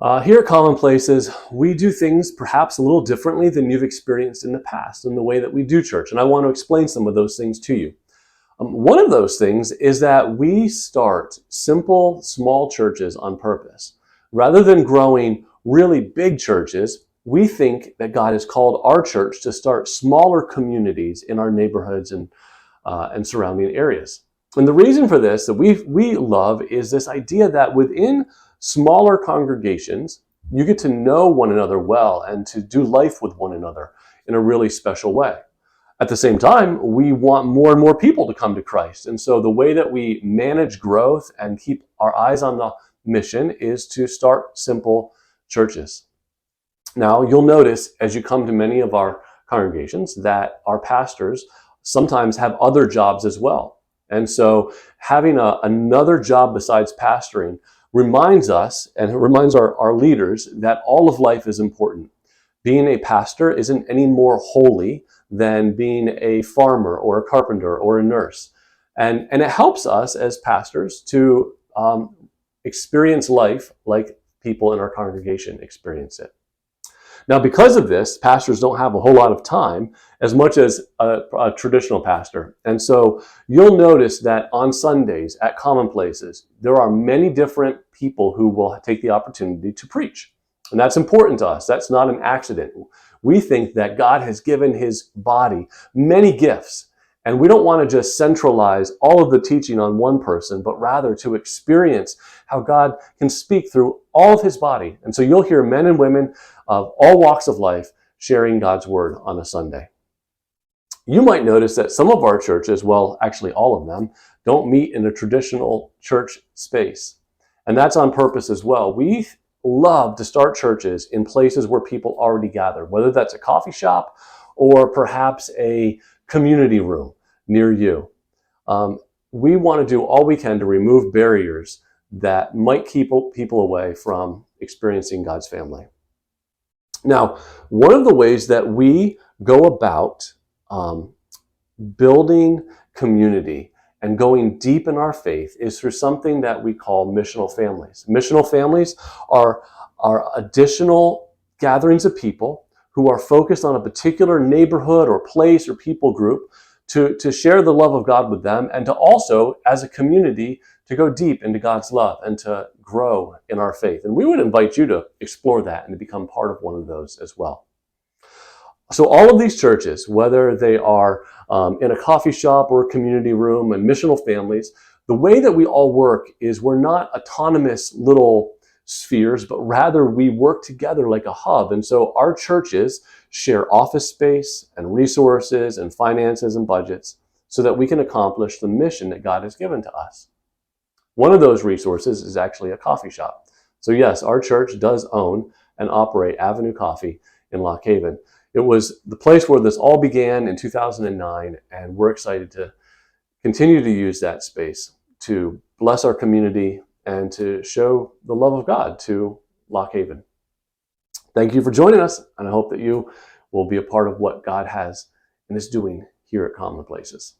Here at Commonplaces, we do things perhaps a little differently than you've experienced in the past in the way that we do church, and I want to explain some of those things to you. One of those things is that we start simple, small churches on purpose. Rather than growing really big churches, we think that God has called our church to start smaller communities in our neighborhoods and surrounding areas. And the reason for this that we love is this idea that within smaller congregations, you get to know one another well and to do life with one another in a really special way. At the same time, we want more and more people to come to Christ. And so the way that we manage growth and keep our eyes on the mission is to start simple churches. Now, you'll notice as you come to many of our congregations that our pastors sometimes have other jobs as well. And so having another job besides pastoring reminds us and it reminds our leaders that all of life is important. Being a pastor isn't any more holy than being a farmer or a carpenter or a nurse. And it helps us as pastors to experience life like people in our congregation experience it. Now, because of this, pastors don't have a whole lot of time as much as a traditional pastor. And so you'll notice that on Sundays at Commonplaces, there are many different people who will take the opportunity to preach. And that's important to us. That's not an accident. We think that God has given his body many gifts. And we don't want to just centralize all of the teaching on one person, but rather to experience how God can speak through all of his body. And so you'll hear men and women of all walks of life sharing God's word on a Sunday. You might notice that some of our churches, well, actually all of them, don't meet in a traditional church space. And that's on purpose as well. We love to start churches in places where people already gather, whether that's a coffee shop or perhaps a community room near you. We want to do all we can to remove barriers that might keep people away from experiencing God's family. Now, one of the ways that we go about building community and going deep in our faith is through something that we call missional families. Missional families are additional gatherings of people who are focused on a particular neighborhood or place or people group to share the love of God with them and to also, as a community, to go deep into God's love and to grow in our faith. And we would invite you to explore that and to become part of one of those as well. So all of these churches, whether they are in a coffee shop or a community room and missional families, the way that we all work is we're not autonomous little spheres, but rather we work together like a hub. And so our churches share office space and resources and finances and budgets so that we can accomplish the mission that God has given to us. One of those resources is actually a coffee shop. So yes, our church does own and operate Avenue Coffee in Lock Haven. It was the place where this all began in 2009, and we're excited to continue to use that space to bless our community and to show the love of God to Lock Haven. Thank you for joining us, and I hope that you will be a part of what God has and is doing here at Commonplaces.